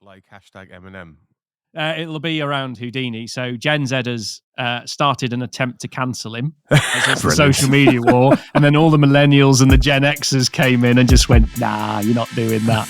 like hashtag Eminem? It'll be around Houdini. So Gen Z has started an attempt to cancel him as the social media war. And then all the millennials and the Gen Xers came in and just went, nah, you're not doing that.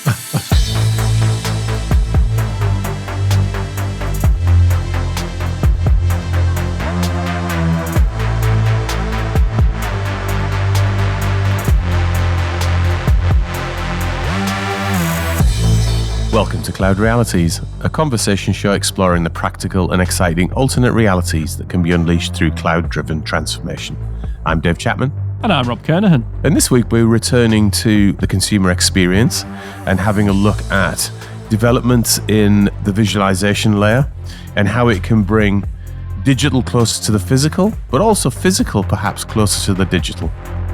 Welcome to Cloud Realities, a conversation show exploring the practical and exciting alternate realities that can be unleashed through cloud-driven transformation. I'm Dave Chapman. And I'm Rob Kernahan. And this week we're returning to the consumer experience and having a look at developments in the visualization layer and how it can bring digital closer to the physical, but also physical perhaps closer to the digital.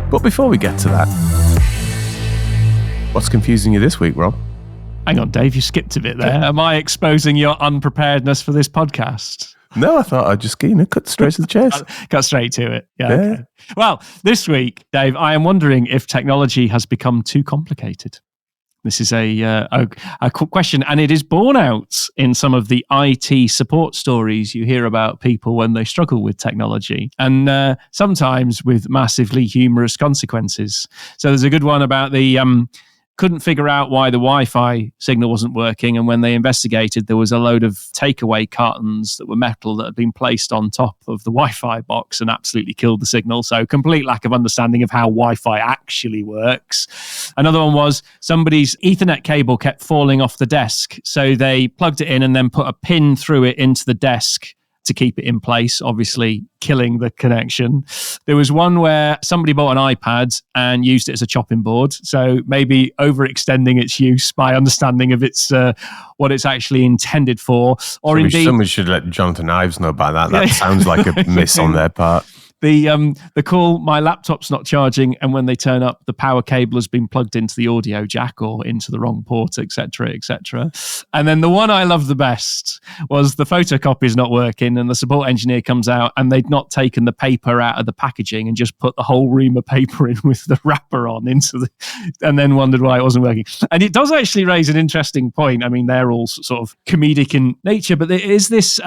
But before we get to that, what's confusing you this week, Rob? Hang on, Dave, you skipped a bit there. Am I exposing your unpreparedness for this podcast? No, I thought I'd just cut straight to the chase. Got straight to it. Yeah. Okay. Well, this week, Dave, I am wondering if technology has become too complicated. This is a question, and it is borne out in some of the IT support stories you hear about people when they struggle with technology, and sometimes with massively humorous consequences. So there's a good one about the couldn't figure out why the Wi-Fi signal wasn't working, and when they investigated, there was a load of takeaway cartons that were metal that had been placed on top of the Wi-Fi box and absolutely killed the signal. So complete lack of understanding of how Wi-Fi actually works. Another one was somebody's Ethernet cable kept falling off the desk, so they plugged it in and then put a pin through it into the desk to keep it in place, obviously killing the connection. There was one where somebody bought an iPad and used it as a chopping board, so maybe overextending its use by understanding of its what it's actually intended for. Or indeed, someone should let Jonathan Ives know about that. That sounds like a miss on their part. The call, my laptop's not charging, and when they turn up, the power cable has been plugged into the audio jack or into the wrong port, etc., etc. And then the one I love the best was the photocopy's not working, and the support engineer comes out, and they'd not taken the paper out of the packaging and just put the whole ream of paper in with the wrapper on and then wondered why it wasn't working. And it does actually raise an interesting point. I mean, they're all sort of comedic in nature, but there is this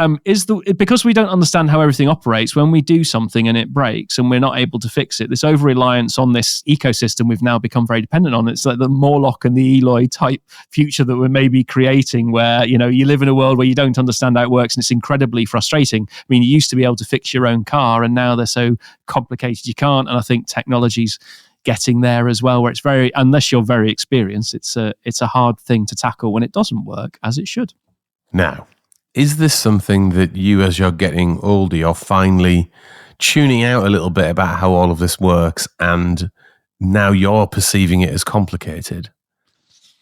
because we don't understand how everything operates. When we do something and it breaks and we're not able to fix it, this over-reliance on this ecosystem we've now become very dependent on. It's like the Morlock and the Eloy type future that we're maybe creating, where you live in a world where you don't understand how it works, and it's incredibly frustrating. I mean, you used to be able to fix your own car, and now they're so complicated you can't. And I think technology's getting there as well, where it's unless you're very experienced, it's a hard thing to tackle when it doesn't work as it should. Now, is this something that you, as you're getting older, you're finally tuning out a little bit about how all of this works, and now you're perceiving it as complicated?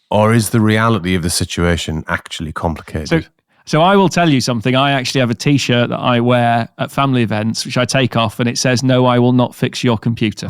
Or is the reality of the situation actually complicated? So I will tell you something. I actually have a T-shirt that I wear at family events, which I take off, and it says, "No, I will not fix your computer."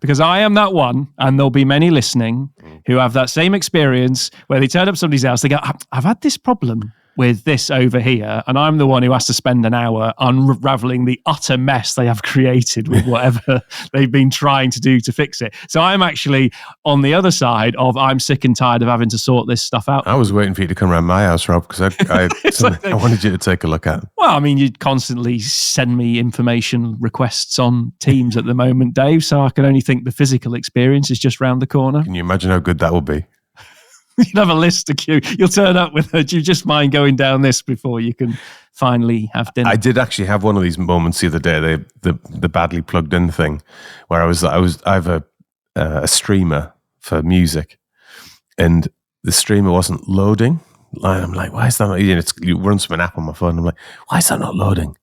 Because I am that one, and there'll be many listening who have that same experience where they turn up somebody's house, they go, "I've had this problem with this over here," and I'm the one who has to spend an hour unraveling the utter mess they have created with whatever they've been trying to do to fix it. So I'm actually on the other side of, I'm sick and tired of having to sort this stuff out. I was waiting for you to come around my house, Rob, because I wanted you to take a look at it. Well, I mean, you constantly send me information requests on Teams at the moment, Dave, so I can only think the physical experience is just round the corner. Can you imagine how good that will be? You'd have a list to queue. You'll turn up with do you just mind going down this before you can finally have dinner? I did actually have one of these moments the other day, the badly plugged in thing, where I have a streamer for music, and the streamer wasn't loading. I'm like, why is that not? It runs from an app on my phone. I'm like, why is that not loading?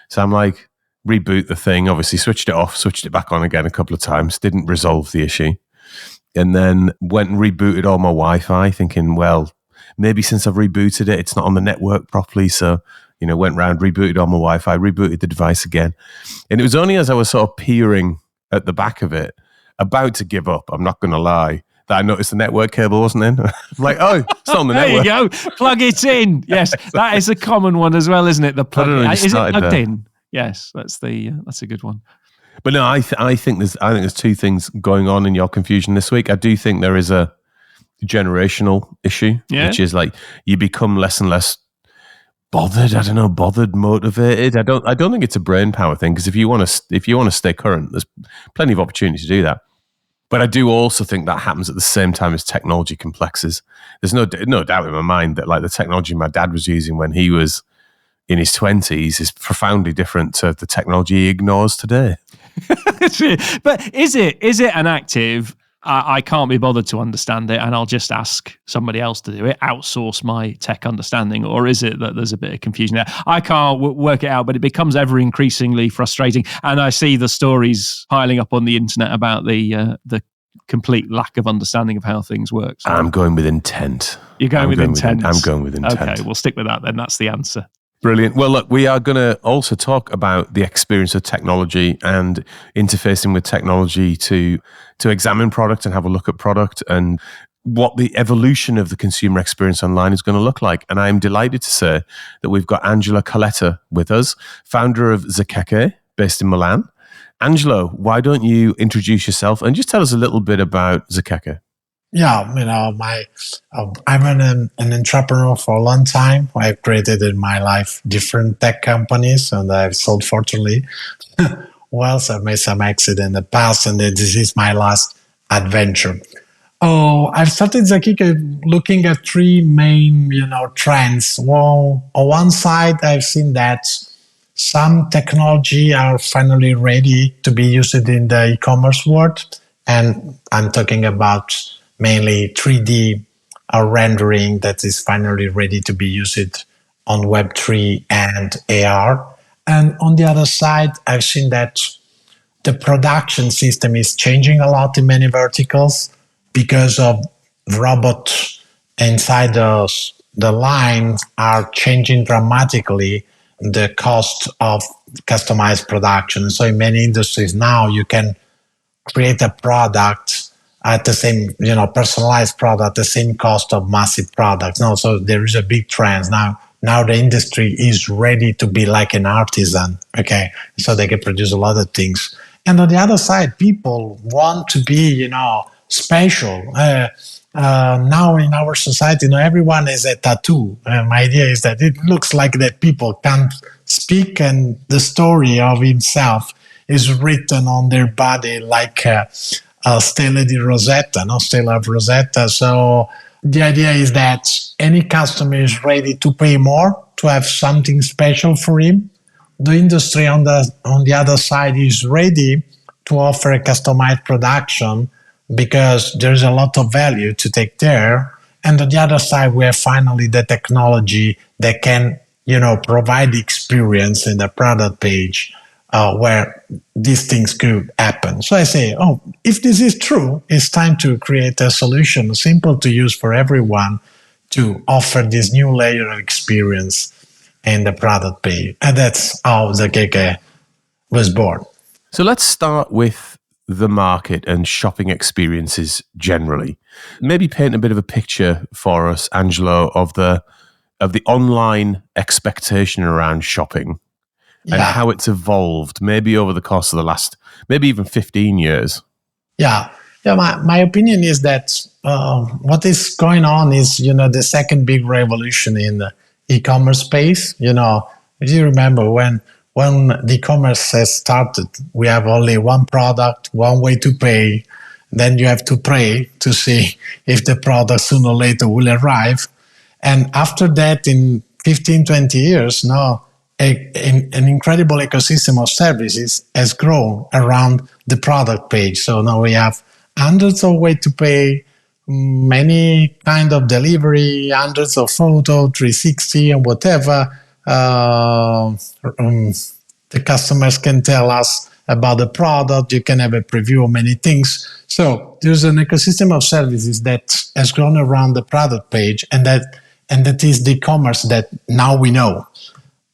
So I'm like, reboot the thing. Obviously, switched it off, switched it back on again a couple of times. Didn't resolve the issue. And then went and rebooted all my Wi-Fi, thinking, well, maybe since I've rebooted it, it's not on the network properly. So, went round, rebooted all my Wi-Fi, rebooted the device again. And it was only as I was sort of peering at the back of it, about to give up, I'm not going to lie, that I noticed the network cable wasn't in. I'm like, oh, it's not on the network. There you go. Plug it in. Yes, that is a common one as well, isn't it? The plug. Is it plugged in? Yes, that's a good one. But no, I think there's two things going on in your confusion this week. I do think there is generational issue, which is like you become less and less bothered, motivated. I don't think it's a brain power thing, because if you want to stay current, there's plenty of opportunity to do that. But I do also think that happens at the same time as technology complexes. There's no doubt in my mind that like the technology my dad was using when he was in his 20s is profoundly different to the technology he ignores today. But is it an active, I can't be bothered to understand it and I'll just ask somebody else to do it, outsource my tech understanding? Or is it that there's a bit of confusion there? I can't work it out, but it becomes ever increasingly frustrating. And I see the stories piling up on the internet about the complete lack of understanding of how things work. So I'm going with intent. You're going with intent? I'm going with intent. Okay, we'll stick with that then. That's the answer. Brilliant. Well, look, we are going to also talk about the experience of technology and interfacing with technology to examine product and have a look at product and what the evolution of the consumer experience online is going to look like. And I'm delighted to say that we've got Angelo Coletta with us, founder of Zakeke, based in Milan. Angelo, why don't you introduce yourself and just tell us a little bit about Zakeke? Yeah, I'm an entrepreneur for a long time. I've created in my life different tech companies, and I've sold fortunately. Well, so I've made some exit in the past, and this is my last adventure. I've started Zakeke looking at three main, trends. Well, on one side, I've seen that some technology are finally ready to be used in the e-commerce world, and I'm talking about mainly 3D rendering that is finally ready to be used on Web3 and AR. And on the other side, I've seen that the production system is changing a lot in many verticals because of robots inside the line are changing dramatically the cost of customized production. So in many industries now, you can create a product at the same, personalized product at the same cost of massive products. No, so there is a big trend now. Now the industry is ready to be like an artisan. Okay, so they can produce a lot of things. And on the other side, people want to be, special. Now in our society, everyone is a tattoo. My idea is that it looks like that people can't speak, and the story of himself is written on their body like Stella di Rosetta, Stella of Rosetta. So the idea is that any customer is ready to pay more to have something special for him. The industry on the other side is ready to offer a customized production because there's a lot of value to take there. And on the other side, we have finally the technology that can, provide the experience in the product page where these things could happen. So I say, if this is true, it's time to create a solution simple to use for everyone to offer this new layer of experience in the product page. And that's how Zakeke was born. So let's start with the market and shopping experiences generally. Maybe paint a bit of a picture for us, Angelo, of the online expectation around shopping. And how it's evolved, maybe over the course of the last, maybe even 15 years. Yeah. My opinion is that what is going on is, the second big revolution in the e-commerce space. If you remember when the e-commerce has started, we have only one product, one way to pay. Then you have to pray to see if the product sooner or later will arrive. And after that, in 15, 20 years, now, an incredible ecosystem of services has grown around the product page. So now we have hundreds of ways to pay, many kind of delivery, hundreds of photo, 360 and whatever. The customers can tell us about the product. You can have a preview of many things. So there's an ecosystem of services that has grown around the product page, and that is the e-commerce that now we know.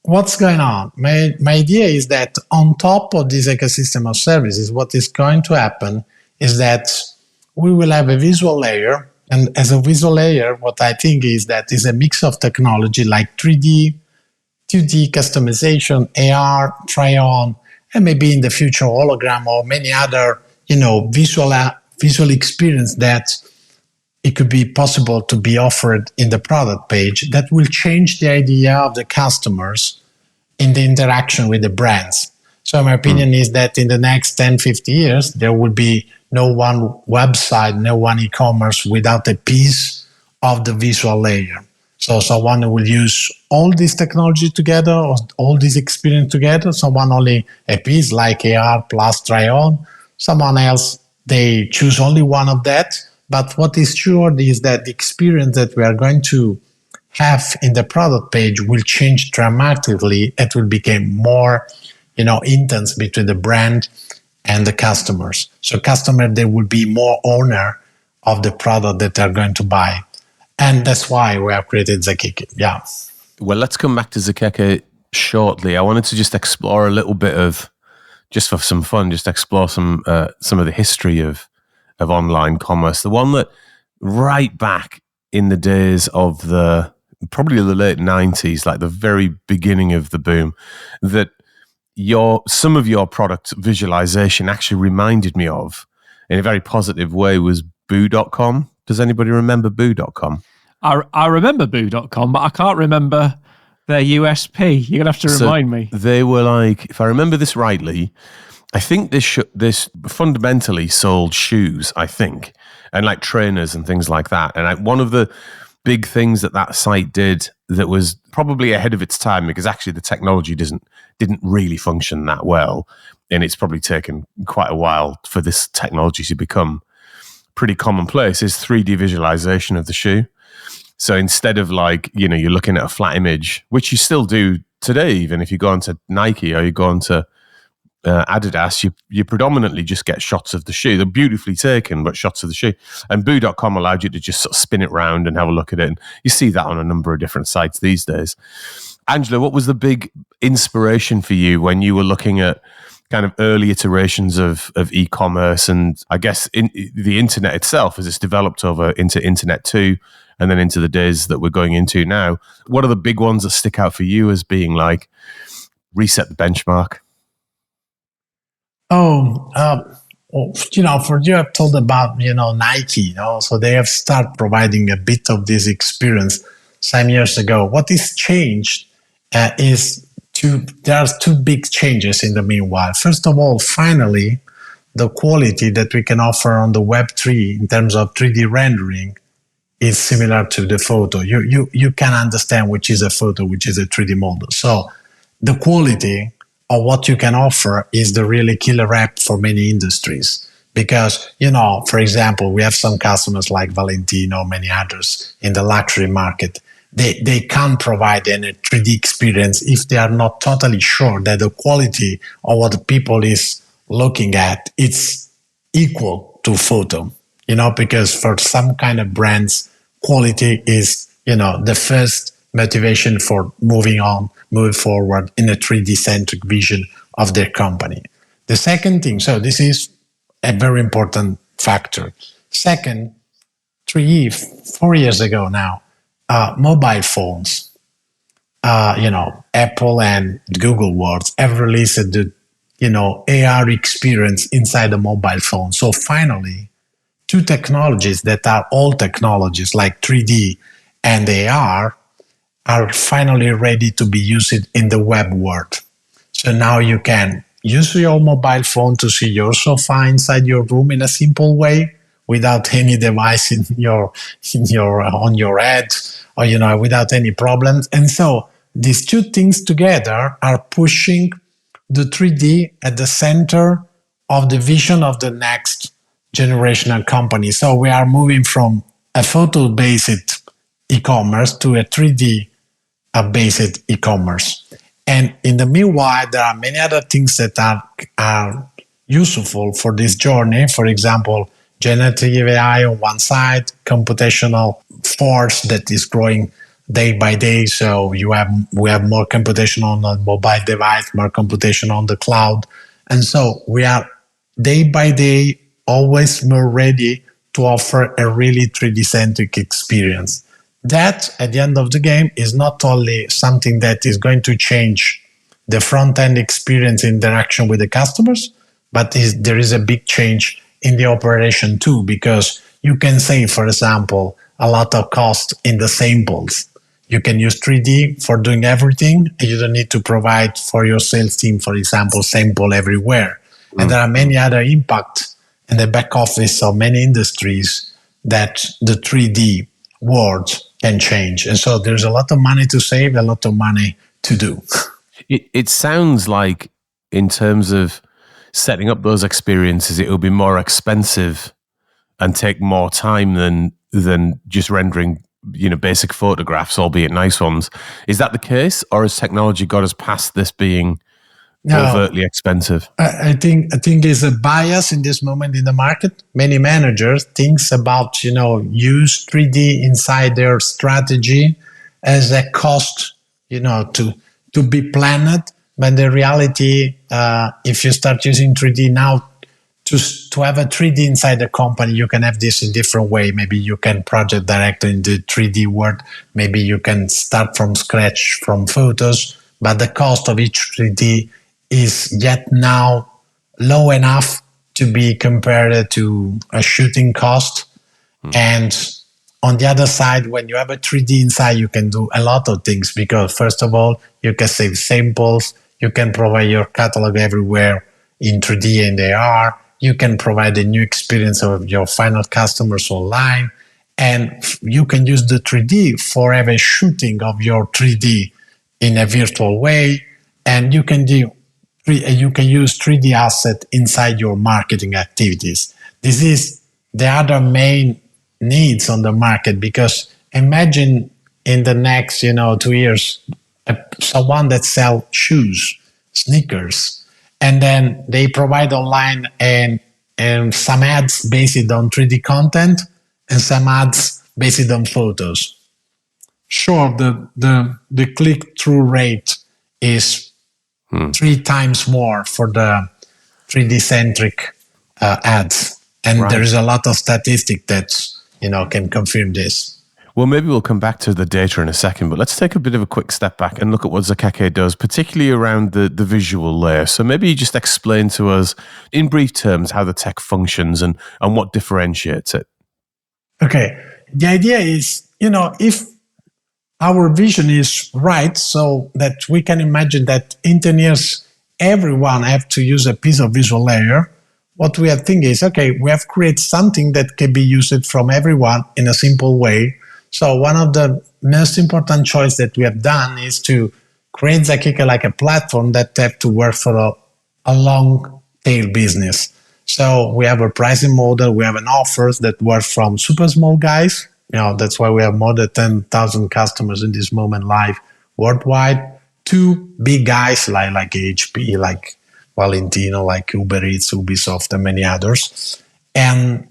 What's going on? My idea is that on top of this ecosystem of services, what is going to happen is that we will have a visual layer. And as a visual layer, what I think is that is a mix of technology like 3D, 2D customization, AR, try-on, and maybe in the future hologram or many other, visual experience that it could be possible to be offered in the product page that will change the idea of the customers in the interaction with the brands. So my opinion is that in the next 10, 50 years, there will be no one website, no one e-commerce without a piece of the visual layer. So someone will use all this technology together, or all this experience together. Someone only a piece like AR plus try-on. Someone else, they choose only one of that. But what is sure is that the experience that we are going to have in the product page will change dramatically. It will become more, intense between the brand and the customers. So customer, they will be more owner of the product that they're going to buy. And that's why we have created Zakeke. Yeah. Well, let's come back to Zakeke shortly. I wanted to just explore a little bit of, just for some fun, just explore some of the history of online commerce. The one that right back in the days of probably the late 90s, like the very beginning of the boom, that some of your product visualization actually reminded me of in a very positive way was boo.com. Does anybody remember boo.com? I remember boo.com, but I can't remember their USP. You're going to have to remind me. They were like, if I remember this rightly, I think this fundamentally sold shoes, I think, and like trainers and things like that. And one of the big things that site did that was probably ahead of its time, because actually the technology didn't really function that well. And it's probably taken quite a while for this technology to become pretty commonplace, is 3D visualization of the shoe. So instead of you're looking at a flat image, which you still do today, even if you go onto Nike or you go onto Adidas, you predominantly just get shots of the shoe. They're beautifully taken, but shots of the shoe. And boo.com allowed you to just sort of spin it around and have a look at it. And you see that on a number of different sites these days. Angelo, what was the big inspiration for you when you were looking at kind of early iterations of e-commerce and I guess in the internet itself as it's developed over into Internet 2 and then into the days that we're going into now? What are the big ones that stick out for you as being like reset the benchmark? For you, I've told about, Nike, so they have started providing a bit of this experience some years ago. What is changed is there are two big changes in the meanwhile. First of all, finally, the quality that we can offer on the Web3 in terms of 3D rendering is similar to the photo. You can understand which is a photo, which is a 3D model. So the quality of what you can offer is the really killer app for many industries. Because, for example, we have some customers like Valentino, many others in the luxury market. They can't provide any 3D experience if they are not totally sure that the quality of what the people is looking at, it's equal to photo. Because for some kind of brands, quality is, the first motivation for moving forward in a 3D centric vision of their company. The second thing, so this is a very important factor. Second, 4 years ago now, mobile phones, Apple and Google Words have released the, AR experience inside the mobile phone. So finally, two technologies that are old technologies like 3D and AR are finally ready to be used in the web world. So now you can use your mobile phone to see your sofa inside your room in a simple way without any device on your head or without any problems. And so these two things together are pushing the 3D at the center of the vision of the next generational company. So we are moving from a photo-based e-commerce to a 3D-based e-commerce. And in the meanwhile, there are many other things that are useful for this journey. For example, generative AI on one side, computational force that is growing day by day. So we have more computation on the mobile device, more computation on the cloud. And so we are day by day always more ready to offer a really 3D-centric experience. That, at the end of the game, is not only something that is going to change the front-end experience interaction with the customers, but there is a big change in the operation too, because you can save, for example, a lot of cost in the samples. You can use 3D for doing everything, and you don't need to provide for your sales team, for example, sample everywhere. And there are many other impacts in the back office of many industries that the 3D world can change. And so there's a lot of money to save, a lot of money to do. It sounds like, in terms of setting up those experiences, it will be more expensive and take more time than just rendering, basic photographs, albeit nice ones. Is that the case, or has technology got us past this being overtly expensive? I think there's a bias in this moment in the market. Many managers thinks about use 3D inside their strategy as a cost to be planned. But the reality, if you start using 3D now, to have a 3D inside the company, you can have this in different way. Maybe you can project directly in the 3D world. Maybe you can start from scratch from photos. But the cost of each 3D is yet now low enough to be compared to a shooting cost. And on the other side, when you have a 3D inside, you can do a lot of things, because first of all, you can save samples, you can provide your catalog everywhere in 3D and AR, you can provide a new experience of your final customers online, and you can use the 3D for have a shooting of your 3D in a virtual way, and you can use 3D asset inside your marketing activities. This is the other main needs on the market, because imagine in the next 2 years someone that sell shoes, sneakers, and then they provide online and some ads based on 3D content and some ads based on photos. Sure, the click-through rate is 3 times more for the 3D centric ads, and there is a lot of statistic that can confirm this. Well, maybe we'll come back to the data in a second, but let's take a bit of a quick step back and look at what Zakeke does, particularly around the visual layer. So maybe you just explain to us in brief terms how the tech functions and what differentiates it. Okay. The idea is, if our vision is right, so that we can imagine that in 10 years, everyone have to use a piece of visual layer. What we are thinking is, okay, we have created something that can be used from everyone in a simple way. So one of the most important choice that we have done is to create Zakeke like a platform that have to work for a long tail business. So we have a pricing model, we have an offers that work from super small guys. That's why we have more than 10,000 customers in this moment live worldwide, to big guys like HP, like Valentino, like Uber Eats, Ubisoft, and many others. And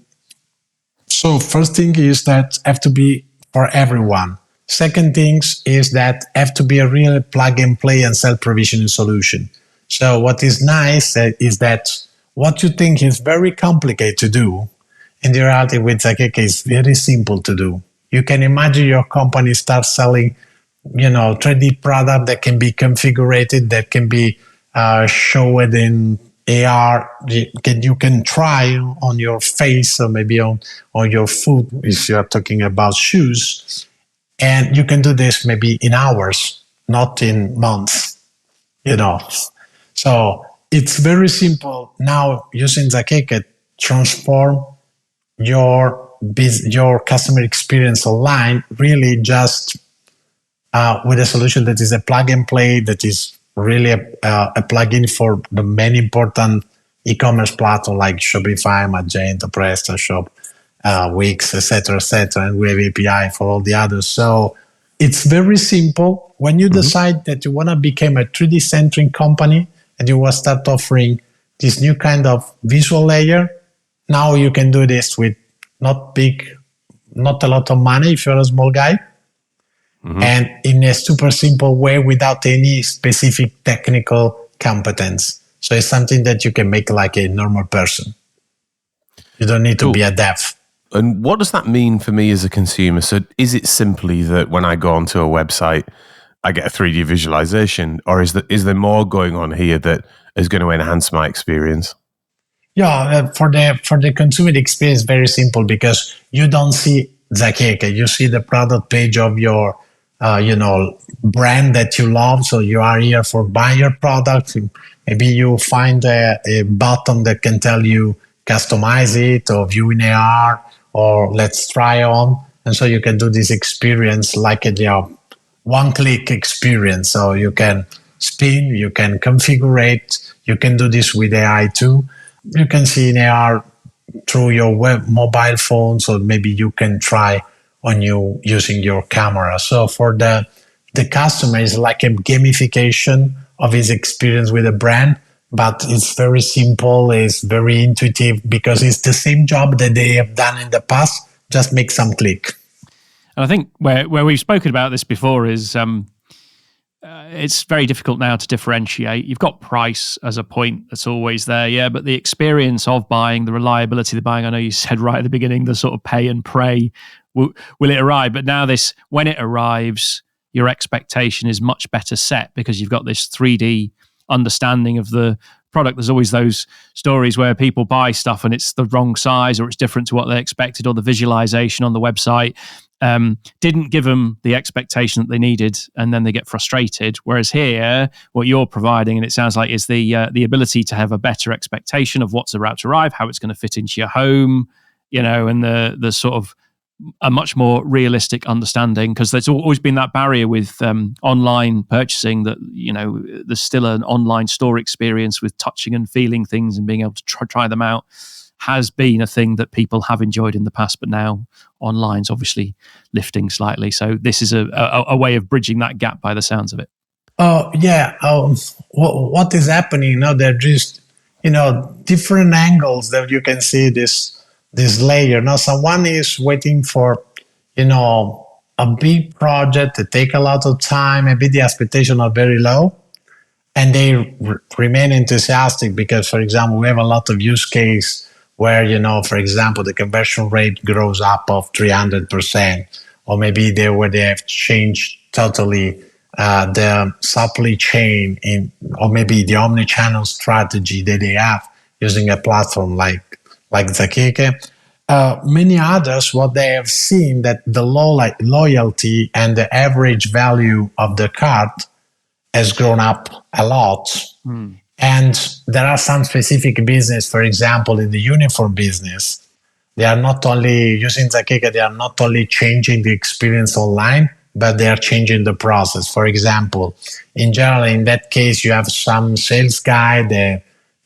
so first thing is that have to be for everyone. Second thing is that have to be a real plug and play and self-provisioning solution. So what is nice is that what you think is very complicated to do, in the reality with Zakeke is very simple to do. You can imagine your company start selling, 3D product that can be configured, that can be showed in AR. You can try on your face or maybe on your foot if you are talking about shoes. And you can do this maybe in hours, not in months, So it's very simple now using Zakeke transform your customer experience online really just with a solution that is a plug and play, that is really a plugin for the many important e-commerce platforms like Shopify, Magento, PrestaShop, Wix, etc., and we have API for all the others. So it's very simple. When you decide that you want to become a 3D centric company and you want to start offering this new kind of visual layer, now you can do this with not a lot of money if you're a small guy, and in a super simple way without any specific technical competence. So it's something that you can make like a normal person. You don't need to be a dev. And what does that mean for me as a consumer? So is it simply that when I go onto a website, I get a 3D visualization, or is there more going on here that is going to enhance my experience? Yeah, for the consumer experience, very simple because you don't see Zakeke. You see the product page of your, brand that you love. So you are here for buying your product. Maybe you find a button that can tell you customize it or view in AR or let's try on. And so you can do this experience like a one-click experience. So you can spin, you can configure it. You can do this with AI too. You can see in AR through your mobile phone, so maybe you can try on you using your camera. So for the customer, it's like a gamification of his experience with a brand, but it's very simple, it's very intuitive because it's the same job that they have done in the past, just make some click. And I think where we've spoken about this before is it's very difficult now to differentiate. You've got price as a point that's always there, yeah, but the experience of buying, the reliability of the buying, I know you said right at the beginning, the sort of pay and pray, will it arrive? But now when it arrives, your expectation is much better set because you've got this 3D understanding of the product. There's always those stories where people buy stuff and it's the wrong size or it's different to what they expected, or the visualization on the website didn't give them the expectation that they needed, and then they get frustrated. Whereas here, what you're providing, and it sounds like, is the ability to have a better expectation of what's about to arrive, how it's going to fit into your home, and the sort of a much more realistic understanding, because there's always been that barrier with online purchasing that, there's still an online store experience with touching and feeling things and being able to try them out has been a thing that people have enjoyed in the past, but now online's obviously lifting slightly. So this is a way of bridging that gap by the sounds of it. Oh, yeah. What is happening now? There are just, different angles that you can see this layer. Now, someone is waiting for, a big project to take a lot of time. Maybe the expectations are very low. And they remain enthusiastic because, for example, we have a lot of use case where, for example, the conversion rate grows up of 300%, or maybe they have changed totally the supply chain or maybe the omni-channel strategy that they have using a platform like Zakeke. Many others, what they have seen that the loyalty and the average value of the cart has grown up a lot. And there are some specific business, for example, in the uniform business, they are not only using Zakeke, they are not only changing the experience online, but they are changing the process. For example, in general, in that case, you have some sales guy,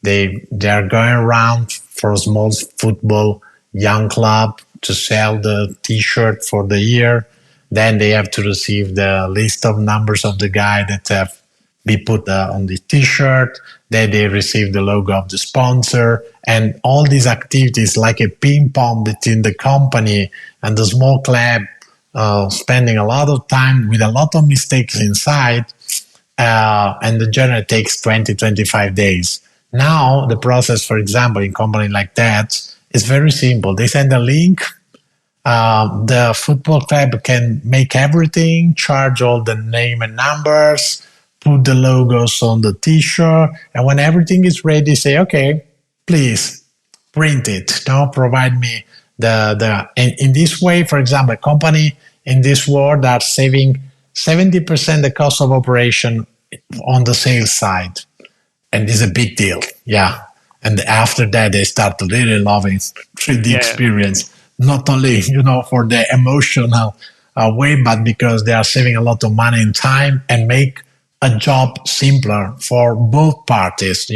they are going around for a small football young club to sell the T-shirt for the year. Then they have to receive the list of numbers of the guy that have be put on the T-shirt. Then they receive the logo of the sponsor, and all these activities like a ping pong between the company and the small club, spending a lot of time with a lot of mistakes inside, and the journey takes 20-25 days. Now the process, for example, in a company like that is very simple. They send a link. The football club can make everything, charge all the name and numbers, put the logos on the T-shirt, and when everything is ready, say, okay, please print it. Now provide me in this way, for example, a company in this world are saving 70% the cost of operation on the sales side. And it's a big deal. Yeah. And after that, they start really loving 3D experience, not only, for the emotional way, but because they are saving a lot of money and time and make a job simpler for both parties,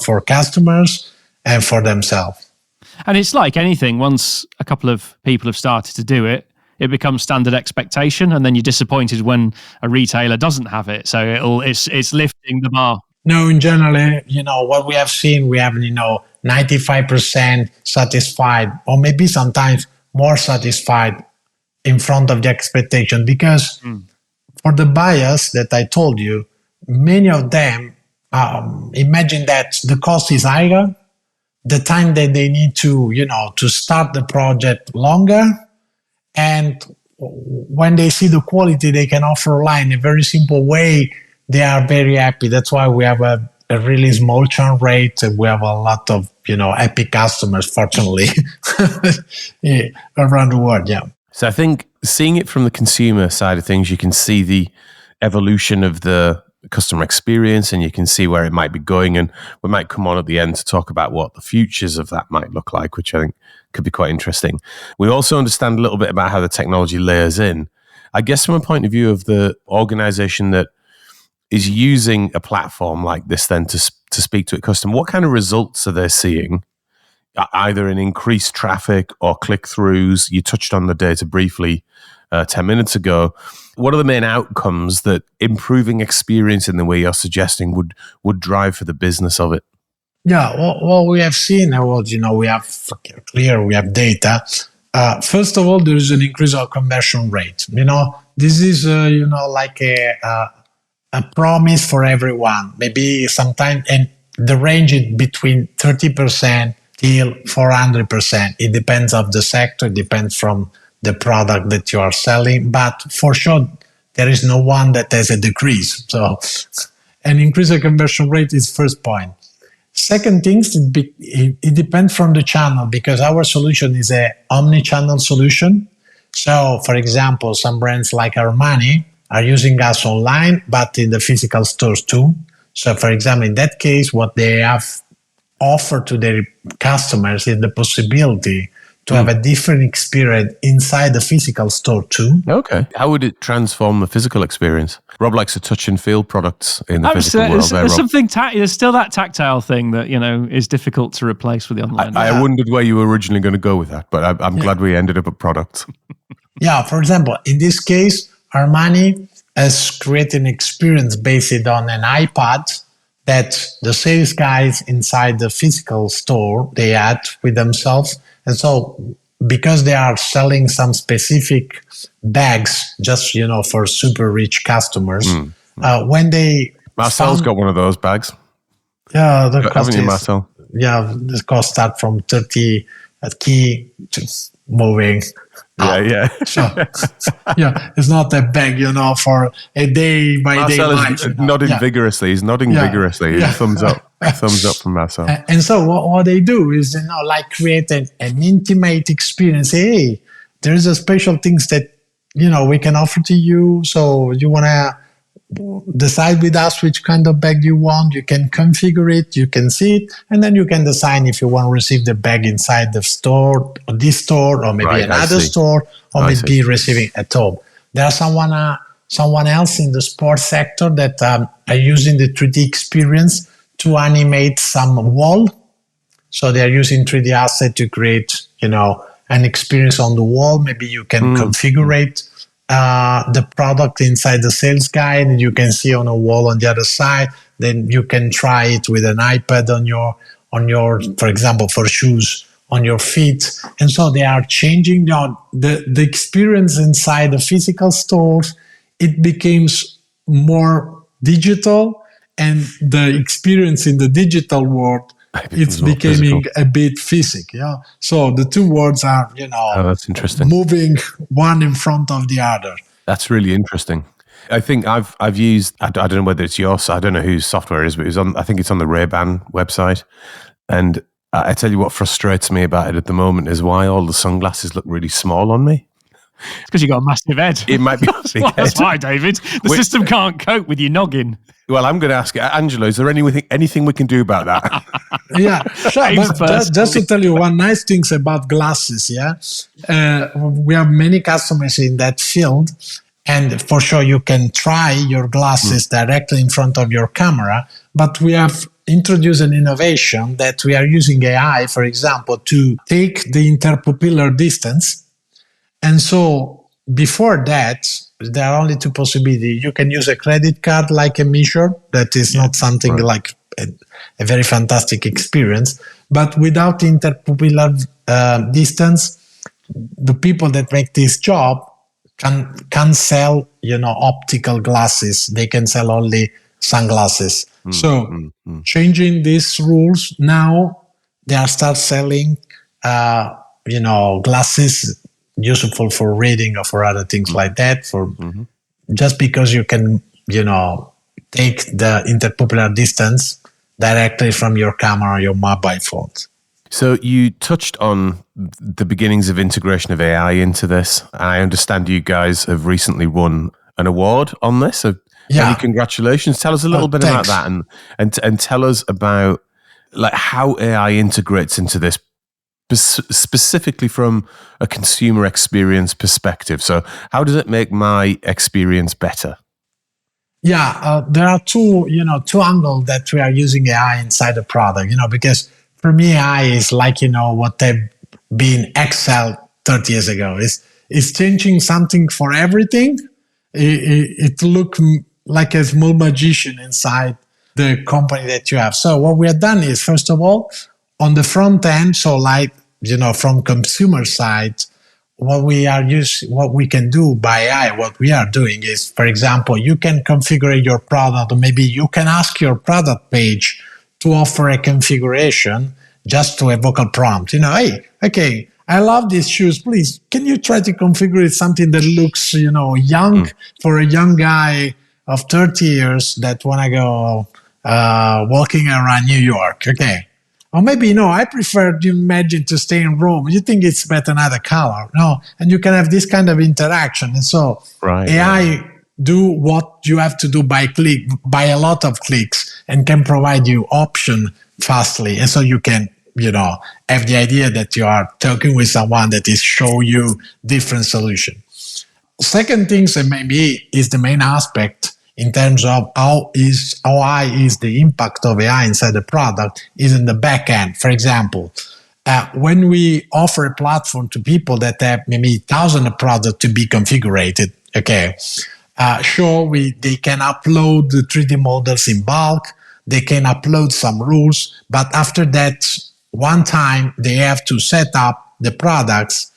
for customers and for themselves. And it's like anything, once a couple of people have started to do it, it becomes standard expectation, and then you're disappointed when a retailer doesn't have it. So it's lifting the bar. No, in general, what we have seen, we have, 95% satisfied, or maybe sometimes more satisfied in front of the expectation, because for the buyers that I told you, many of them imagine that the cost is higher, the time that they need to, to start the project longer, and when they see the quality they can offer online in a very simple way, they are very happy. That's why we have a a really small churn rate. We have a lot of, happy customers, fortunately, around the world. Yeah. So I think seeing it from the consumer side of things, you can see the evolution of the customer experience and you can see where it might be going. And we might come on at the end to talk about what the futures of that might look like, which I think could be quite interesting. We also understand a little bit about how the technology layers in. I guess from a point of view of the organization that is using a platform like this then to speak to a customer, what kind of results are they seeing? Either in increased traffic or click-throughs. You touched on the data briefly 10 minutes ago. What are the main outcomes that improving experience in the way you're suggesting would drive for the business of it? Yeah, well we have seen, we have data. First of all, there is an increase of conversion rate. This is, like a promise for everyone. Maybe sometime, and the range is between 30% till 400%. It depends of the sector, it depends from the product that you are selling, but for sure, there is no one that has a decrease. So an increase of conversion rate is first point. Second things, it depends from the channel because our solution is a omni-channel solution. So for example, some brands like Armani are using us online, but in the physical stores too. So for example, in that case, what they have offered to their customers is the possibility to have a different experience inside the physical store too. Okay. How would it transform the physical experience? Rob likes to touch and feel products in the physical world. There's still that tactile thing that, is difficult to replace with the online. I wondered where you were originally going to go with that, but I'm glad we ended up at products. Yeah, for example, in this case, Armani has created an experience based on an iPad that the sales guys inside the physical store, they had with themselves. And so because they are selling some specific bags just, for super rich customers, when they... Marcel's got one of those bags. Yeah, the cost haven't you, Marcel? Yeah, the cost start from 30 at key to moving. Yeah. So, it's not a bag, for a day by Marcel day life. Is nodding vigorously. He's nodding vigorously. Yeah. Thumbs up. Thumbs up from Marcel. And so what they do is, create an intimate experience. Hey, there's a special things that, we can offer to you. So you want to decide with us which kind of bag you want. You can configure it, you can see it, and then you can decide if you want to receive the bag inside the store, or this store, or maybe another store, or maybe receiving at home. There's someone else in the sports sector that are using the 3D experience to animate some wall. So they're using 3D asset to create, an experience on the wall. Maybe you can configure it. The product inside the sales guide, and you can see on a wall on the other side. Then you can try it with an iPad on your, for example, for shoes on your feet. And so they are changing the experience inside the physical stores. It becomes more digital, and the experience in the digital world, it's becoming a bit physical. Yeah. So the two worlds are, that's interesting, moving one in front of the other. That's really interesting. I think I've used, I don't know whether it's yours, I don't know whose software it is, but I think it's on the Ray-Ban website. And I tell you what frustrates me about it at the moment is why all the sunglasses look really small on me. It's because you've got a massive head. It might be. That's why, David. The system can't cope with your noggin. Well, I'm going to ask Angelo, is there anything we can do about that? Yeah, sure. But just to tell you one nice thing about glasses, we have many customers in that field, and for sure you can try your glasses directly in front of your camera, but we have introduced an innovation that we are using AI, for example, to take the interpupillar distance. And so before that, there are only two possibilities. You can use a credit card like a measure. That is not something like a very fantastic experience. But without interpupillar distance, the people that make this job can sell, optical glasses. They can sell only sunglasses. Changing these rules now, they are start selling, glasses useful for reading or for other things like that. Just because you can, take the interpupillar distance directly from your camera or your mobile phones. So you touched on the beginnings of integration of AI into this. I understand you guys have recently won an award on this. So many congratulations. Tell us a little bit about that and tell us about like how AI integrates into this specifically from a consumer experience perspective. So how does it make my experience better? Yeah, there are two angles that we are using AI inside the product, because for me, AI is like, what they've been Excel 30 years ago. It's changing something for everything. It looks like a small magician inside the company that you have. So what we have done is, first of all, on the front end, so like, from consumer side, what we can do by AI, what we are doing is, for example, you can configure your product, or maybe you can ask your product page to offer a configuration just to a vocal prompt. Hey, okay, I love these shoes. Please, can you try to configure something that looks, young for a young guy of 30 years that want to go walking around New York? Okay. Or maybe, I prefer, you imagine, to stay in Rome. You think it's better another color. No. And you can have this kind of interaction. And so AI do what you have to do by a lot of clicks, and can provide you option fastly. And so you can, have the idea that you are talking with someone that is show you different solution. Second things, and maybe is the main aspect in terms of how high is the impact of AI inside the product, is in the back end. For example, when we offer a platform to people that have maybe thousands of products to be configured, okay, they can upload the 3D models in bulk, they can upload some rules, but after that, one time they have to set up the products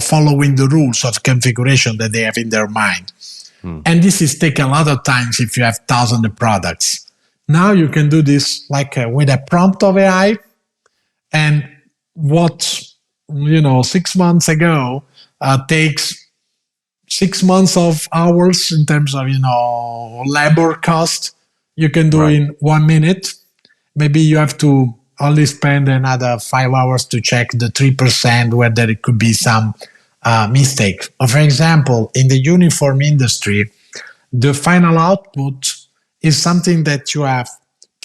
following the rules of configuration that they have in their mind. And this is take a lot of times if you have thousands of products. Now you can do this like with a prompt of AI, and what 6 months ago takes 6 months of hours in terms of labor cost, you can do in 1 minute. Maybe you have to only spend another 5 hours to check the 3% whether it could be some mistake. Or for example, in the uniform industry, the final output is something that you have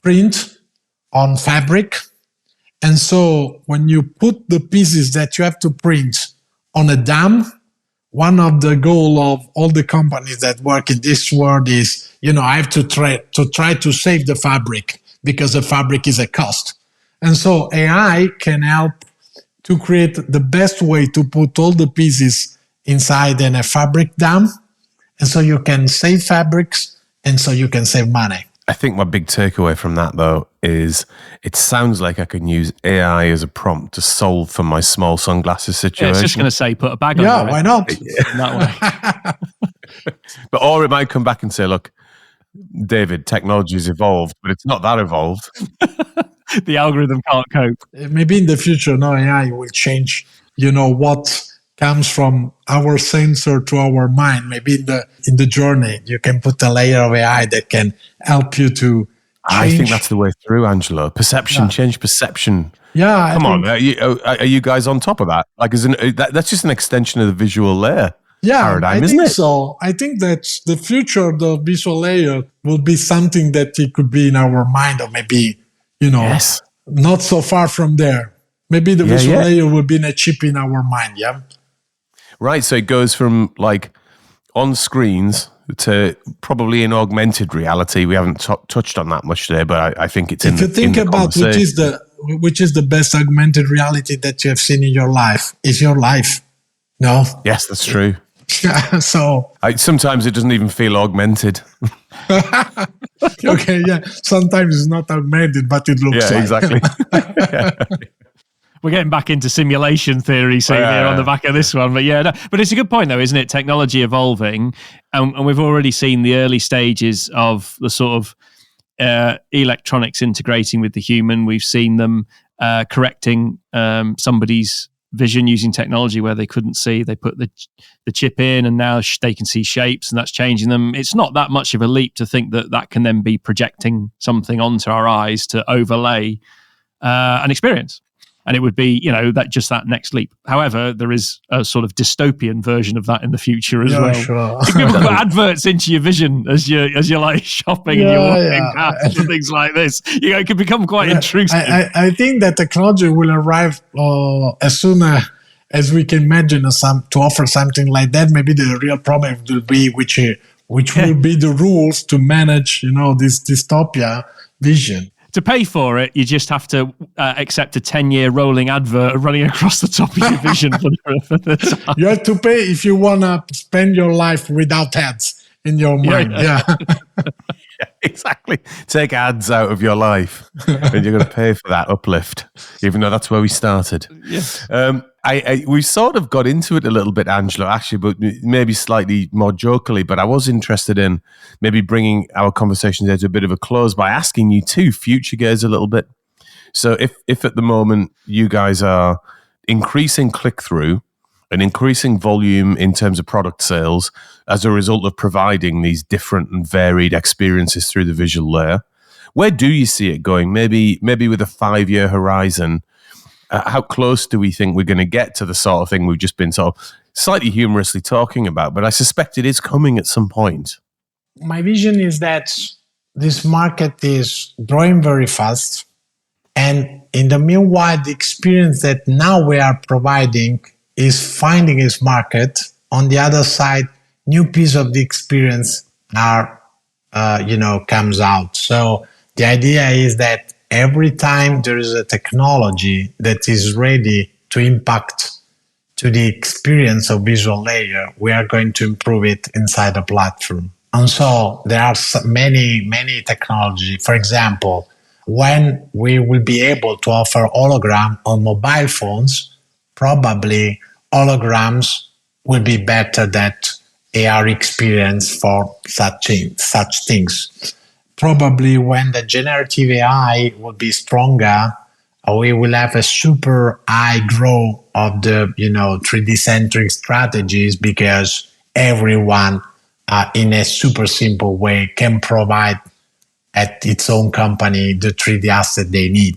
print on fabric. And so when you put the pieces that you have to print on a dam, one of the goal of all the companies that work in this world is, I have to try to save the fabric, because the fabric is a cost. And so AI can help to create the best way to put all the pieces inside in a fabric dam. And so you can save fabrics, and so you can save money. I think my big takeaway from that, though, is it sounds like I can use AI as a prompt to solve for my small sunglasses situation. Yeah, it's just going to say, put a bag on. Yeah, why not? In that way. Or it might come back and say, look, David, technology's evolved, but it's not that evolved. The algorithm can't cope. Maybe in the future, AI will change, what comes from our sensor to our mind. Maybe in the journey, you can put a layer of AI that can help you to change. I think that's the way through, Angelo. Perception, change perception. Yeah. Come on, are you guys on top of that? Like, that's just an extension of the visual layer paradigm, isn't it? So. I think that the future of the visual layer will be something that it could be in our mind, or maybe, not so far from there. Maybe the visual layer will be in a chip in our mind, Right, so it goes from like on screens to probably in augmented reality. We haven't touched on that much today, but I think it's in the conversation. If you think about which is the best augmented reality that you have seen in your life, is your life. No? Yes, that's true. So sometimes it doesn't even feel augmented. Okay, sometimes it's not augmented, but it looks like. Exactly. We're getting back into simulation theory, here on the back of this one. But but it's a good point, though, isn't it? Technology evolving, and we've already seen the early stages of the sort of electronics integrating with the human. We've seen them correcting somebody's vision using technology where they couldn't see. They put the chip in, and now they can see shapes, and that's changing them. It's not that much of a leap to think that can then be projecting something onto our eyes to overlay an experience. And it would be, that next leap. However, there is a sort of dystopian version of that in the future as well. Sure. If people put adverts into your vision as you're like shopping and you're walking past and things like this, it can become quite intrusive. I think that technology will arrive as soon as we can imagine to offer something like that. Maybe the real problem will be which will be the rules to manage, this dystopia vision. To pay for it, you just have to accept a 10-year rolling advert running across the top of your vision for the time. You have to pay if you want to spend your life without ads in your mind. Yeah. Exactly. Take ads out of your life and you're going to pay for that uplift, even though that's where we started. Yeah. We sort of got into it a little bit, Angelo, actually, but maybe slightly more jokingly. But I was interested in maybe bringing our conversation there to a bit of a close by asking you to future gaze a little bit. So if at the moment you guys are increasing click-through and increasing volume in terms of product sales as a result of providing these different and varied experiences through the visual layer, where do you see it going? Maybe with a 5-year horizon. How close do we think we're going to get to the sort of thing we've just been sort of slightly humorously talking about? But I suspect it is coming at some point. My vision is that this market is growing very fast. And in the meanwhile, the experience that now we are providing is finding its market. On the other side, new piece of the experience comes out. So the idea is that every time there is a technology that is ready to impact to the experience of visual layer, we are going to improve it inside the platform. And so there are many, many technology. For example, when we will be able to offer hologram on mobile phones, probably holograms will be better than AR experience for such things. Probably when the generative AI will be stronger, we will have a super high growth of the 3D centric strategies, because everyone in a super simple way can provide at its own company the 3D asset they need.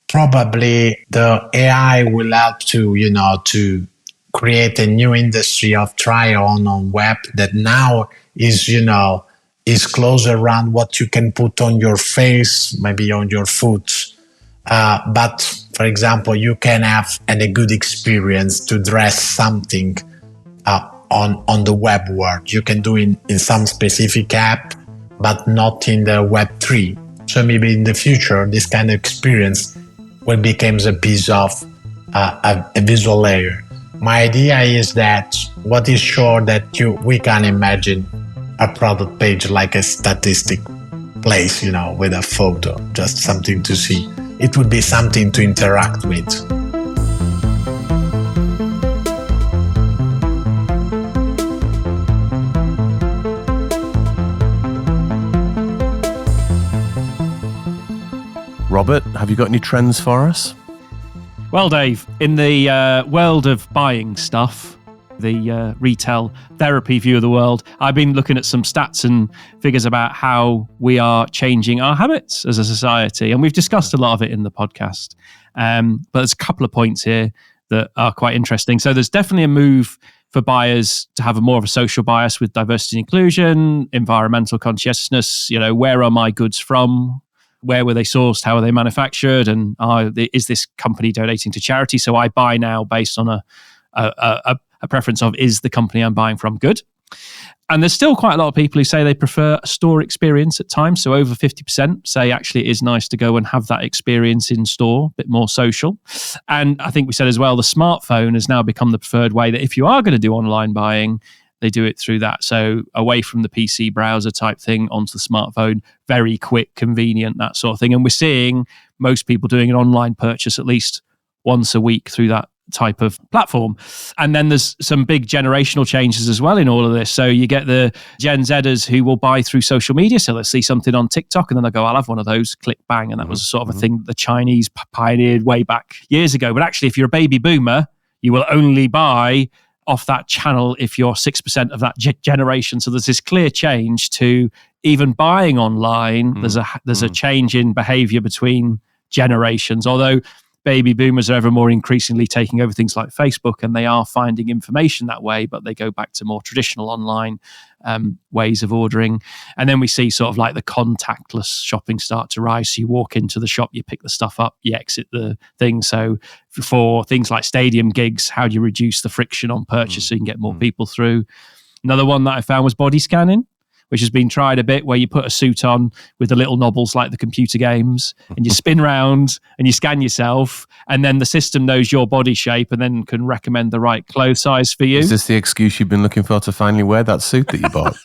Probably the AI will help to create a new industry of try-on web that now is closer around what you can put on your face, maybe on your foot. But for example, you can have a good experience to dress something on the web world. You can do in some specific app, but not in the Web3. So maybe in the future, this kind of experience will become a piece of a visual layer. My idea is that what is sure that we can imagine a product page like a statistic place, with a photo, just something to see. It would be something to interact with. Robert, have you got any trends for us? Well, Dave, in the world of buying stuff, the retail therapy view of the world, I've been looking at some stats and figures about how we are changing our habits as a society. And we've discussed a lot of it in the podcast. But there's a couple of points here that are quite interesting. So there's definitely a move for buyers to have more of a social bias with diversity and inclusion, environmental consciousness. Where are my goods from? Where were they sourced? How are they manufactured? And is this company donating to charity? So I buy now based on a preference of, is the company I'm buying from good? And there's still quite a lot of people who say they prefer a store experience at times. So over 50% say actually it is nice to go and have that experience in store, a bit more social. And I think we said as well, the smartphone has now become the preferred way that if you are going to do online buying, they do it through that. So away from the PC browser type thing onto the smartphone, very quick, convenient, that sort of thing. And we're seeing most people doing an online purchase at least once a week through that type of platform. And then there's some big generational changes as well in all of this. So you get the Gen Zers who will buy through social media. So they'll see something on TikTok and then they'll go, I'll have one of those, click, bang. And that was sort of a thing that the Chinese pioneered way back years ago. But actually, if you're a baby boomer, you will only buy off that channel if you're 6% of that generation. So there's this clear change to even buying online. There's a change in behavior between generations, although baby boomers are ever more increasingly taking over things like Facebook, and they are finding information that way, but they go back to more traditional online ways of ordering. And then we see sort of like the contactless shopping start to rise. So you walk into the shop, you pick the stuff up, you exit the thing. So for things like stadium gigs, how do you reduce the friction on purchase so you can get more people through? Another one that I found was body scanning, which has been tried a bit, where you put a suit on with the little knobbles like the computer games, and you spin round and you scan yourself, and then the system knows your body shape and then can recommend the right clothes size for you. Is this the excuse you've been looking for to finally wear that suit that you bought?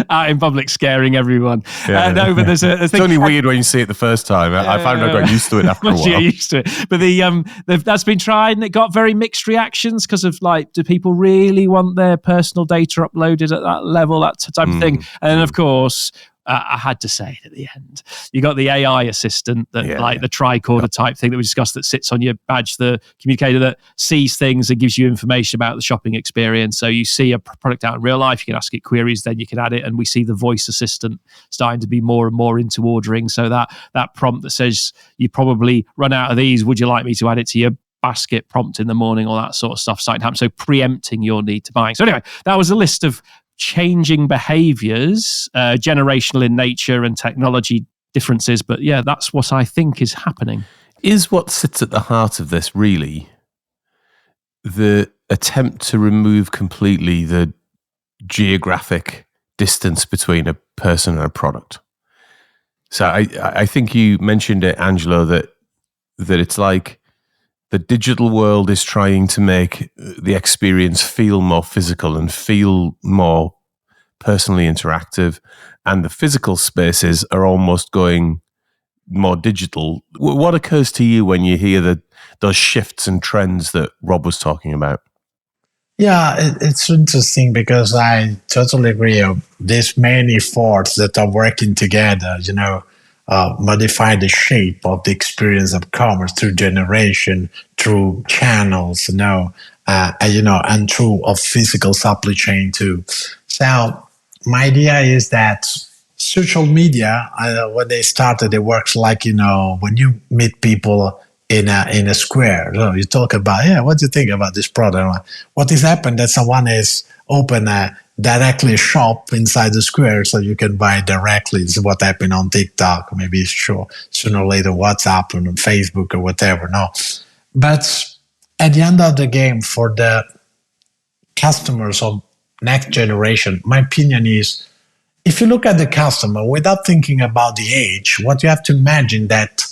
Out in public, scaring everyone. No, but there's a thing. It's only weird when you see it the first time. I found I got used to it after a while. You're used to it. But that's been tried, and it got very mixed reactions because of like, do people really want their personal data uploaded at that level, that type of thing? And then, of course, I had to say it at the end. You got the AI assistant, that the tricorder type thing that we discussed, that sits on your badge, the communicator that sees things and gives you information about the shopping experience. So you see a product out in real life, you can ask it queries, then you can add it. And we see the voice assistant starting to be more and more into ordering. So that prompt that says, you probably run out of these, would you like me to add it to your basket prompt in the morning, all that sort of stuff starting to happen. So preempting your need to buy. So anyway, that was a list of changing behaviors, generational in nature and technology differences. But yeah, that's what I think is happening. Is what sits at the heart of this really the attempt to remove completely the geographic distance between a person and a product? So I think you mentioned it, Angelo, that it's like the digital world is trying to make the experience feel more physical and feel more personally interactive, and the physical spaces are almost going more digital. What occurs to you when you hear those shifts and trends that Rob was talking about? Yeah, it's interesting because I totally agree. There's many forces that are working together, modify the shape of the experience of commerce through generation, through channels, and through a physical supply chain too. So my idea is that social media, when they started, it works like, when you meet people in a square. So you talk about, what do you think about this product? What has happened that someone has opened directly a shop inside the square so you can buy directly. This is what happened on TikTok, maybe sooner or later WhatsApp or on Facebook or whatever. No. But at the end of the game, for the customers of next generation, my opinion is, if you look at the customer without thinking about the age, what you have to imagine that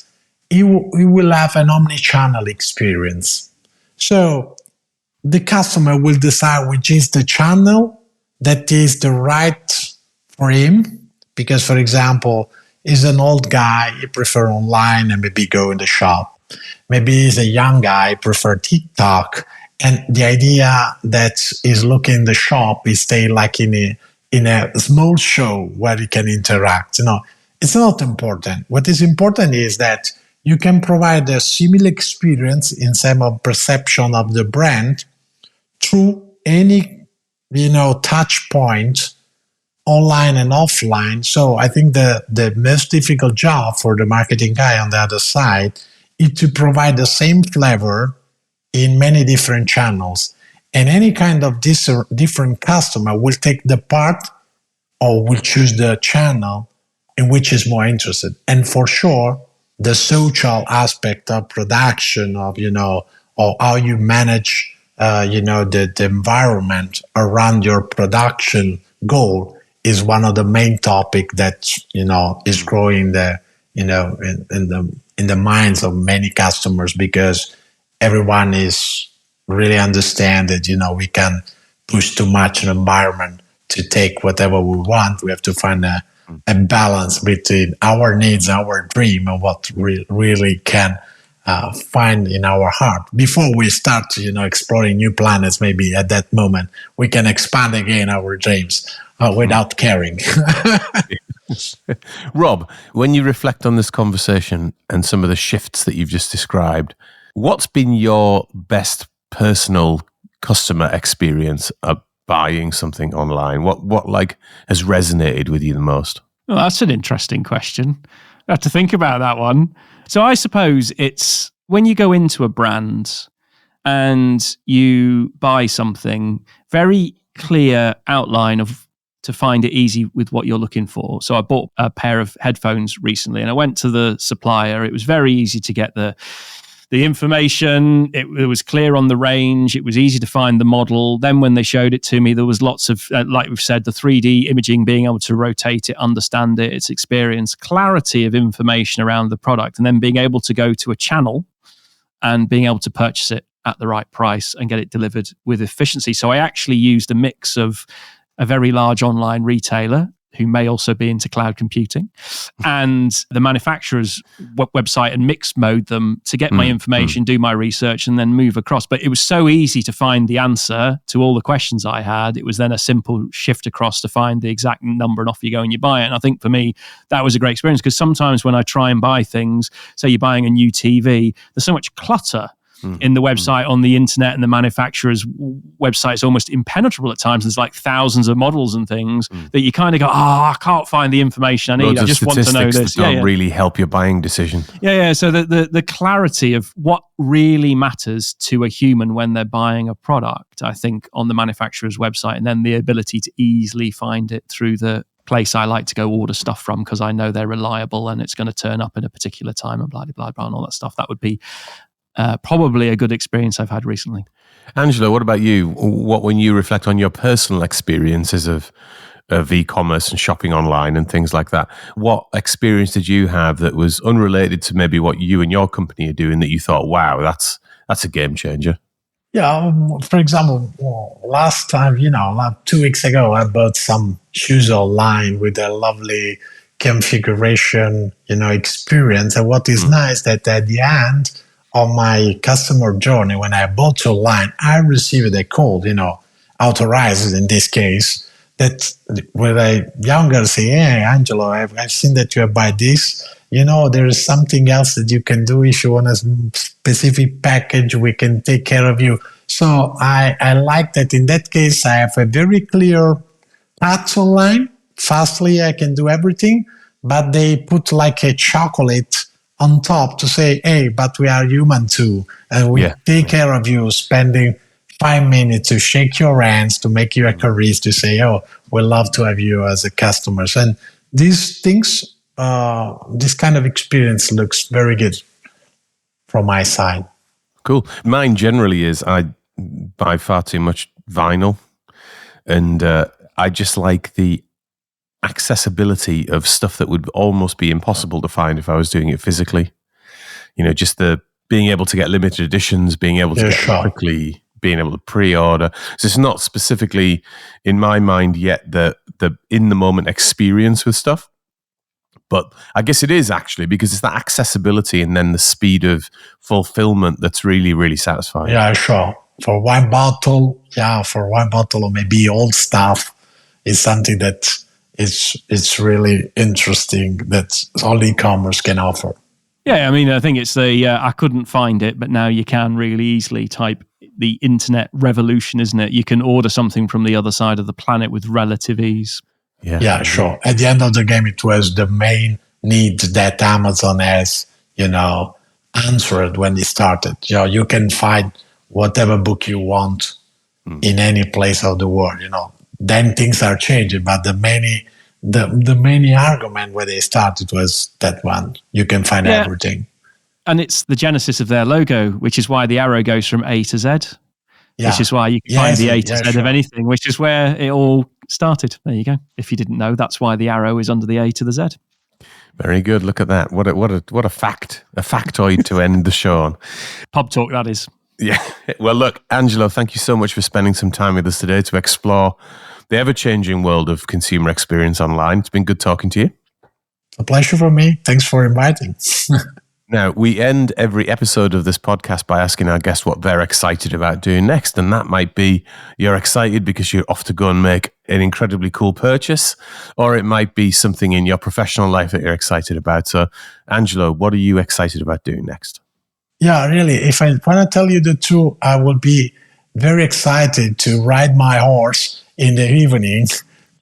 he will have an omni-channel experience. So the customer will decide which is the channel that is the right for him. Because, for example, he's an old guy, he prefer online and maybe go in the shop. Maybe he's a young guy, prefer TikTok. And the idea that he's looking in the shop is stay like in a small show where he can interact. It's not important. What is important is that you can provide a similar experience in terms of perception of the brand through any, touch point, online and offline. So I think the most difficult job for the marketing guy on the other side is to provide the same flavor in many different channels. And any kind of different customer will take the part or will choose the channel in which is more interested. And for sure, the social aspect of production of, or how you manage, the environment around your production goal is one of the main topic that, is growing in the minds of many customers, because everyone is really understand that, we can push too much an environment to take whatever we want. We have to find a balance between our needs, our dream, and what we really can find in our heart before we start, exploring new planets. Maybe at that moment we can expand again our dreams without caring. Rob, when you reflect on this conversation and some of the shifts that you've just described, what's been your best personal customer experience of buying something online? What like has resonated with you the most? Well, that's an interesting question. I have to think about that one. So I suppose it's when you go into a brand and you buy something, very clear outline of to find it easy with what you're looking for. So I bought a pair of headphones recently and I went to the supplier. It was very easy to get the information. It was clear on the range. It was easy to find the model. Then when they showed it to me, there was lots of, like we've said, the 3D imaging, being able to rotate it, understand it, its experience, clarity of information around the product, and then being able to go to a channel and being able to purchase it at the right price and get it delivered with efficiency. So I actually used a mix of a very large online retailer who may also be into cloud computing and the manufacturer's website and mix mode them to get my information, do my research, and then move across. But it was so easy to find the answer to all the questions I had. It was then a simple shift across to find the exact number and off you go and you buy it. And I think for me, that was a great experience because sometimes when I try and buy things, say you're buying a new TV, there's so much clutter in the website, on the internet, and the manufacturer's website is almost impenetrable at times. There's like thousands of models and things that you kind of go, I can't find the information I need. I just want to know this. That don't really help your buying decision. Yeah. So the clarity of what really matters to a human when they're buying a product, I think, on the manufacturer's website, and then the ability to easily find it through the place I like to go order stuff from because I know they're reliable and it's going to turn up at a particular time and blah, blah, blah, and all that stuff. That would be probably a good experience I've had recently. Angelo, what about you? When you reflect on your personal experiences of e-commerce and shopping online and things like that, what experience did you have that was unrelated to maybe what you and your company are doing that you thought, wow, that's a game changer? Yeah, for example, last time, like 2 weeks ago, I bought some shoes online with a lovely configuration, experience. And what is nice that at the end of my customer journey, when I bought online, I received a code, authorized in this case, that where a younger say, hey, Angelo, I've seen that you have bought this. There is something else that you can do. If you want a specific package, we can take care of you. So I like that in that case, I have a very clear path online. Fastly, I can do everything, but they put like a chocolate on top to say, hey, but we are human too. And we take care of you, spending 5 minutes to shake your hands, to make you a career, to say, oh, we love to have you as a customer. And these things, this kind of experience looks very good from my side. Cool. Mine generally is I buy far too much vinyl. And I just like the accessibility of stuff that would almost be impossible to find if I was doing it physically. Just the being able to get limited editions, being able to get quickly, being able to pre-order. So it's not specifically in my mind yet the in the moment experience with stuff, but I guess it is actually, because it's that accessibility and then the speed of fulfillment that's really, really satisfying. Yeah, sure. For one bottle or maybe old stuff is something that it's really interesting that all e-commerce can offer. Yeah, I mean, I think it's I couldn't find it, but now you can really easily type the internet revolution, isn't it? You can order something from the other side of the planet with relative ease. Yeah, sure. At the end of the game, it was the main need that Amazon has, answered when it started. You can find whatever book you want in any place of the world, Then things are changing, but the main argument where they started was that one. You can find everything. And it's the genesis of their logo, which is why the arrow goes from A to Z, which is why you can find the A to Z of anything, which is where it all started. There you go. If you didn't know, that's why the arrow is under the A to the Z. Very good. Look at that. What a fact. A factoid to end the show on. Pub talk, that is. Yeah. Well, look, Angelo, thank you so much for spending some time with us today to explore the ever-changing world of consumer experience online. It's been good talking to you. A pleasure for me. Thanks for inviting. Now, we end every episode of this podcast by asking our guests what they're excited about doing next. And that might be you're excited because you're off to go and make an incredibly cool purchase, or it might be something in your professional life that you're excited about. So, Angelo, what are you excited about doing next? Yeah, really. If I want to tell you the truth, I will be very excited to ride my horse in the evening,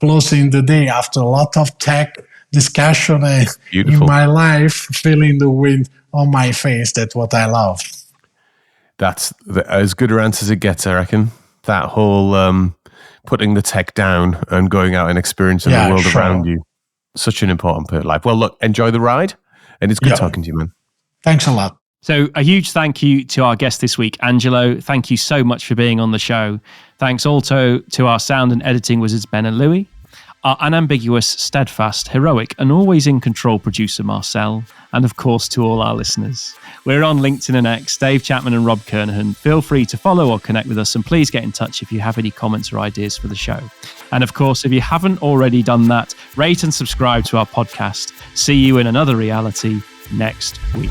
closing the day after a lot of tech discussion in my life, feeling the wind on my face. That's what I love. That's as good an answer as it gets, I reckon. That whole putting the tech down and going out and experiencing the world around you. Such an important part of life. Well, look, enjoy the ride. And it's good talking to you, man. Thanks a lot. So a huge thank you to our guest this week, Angelo. Thank you so much for being on the show. Thanks also to our sound and editing wizards, Ben and Louis. Our unambiguous, steadfast, heroic, and always in control producer, Marcel, and of course to all our listeners. We're on LinkedIn and X, Dave Chapman and Rob Kernahan. Feel free to follow or connect with us, and please get in touch if you have any comments or ideas for the show. And of course, if you haven't already done that, rate and subscribe to our podcast. See you in another reality next week.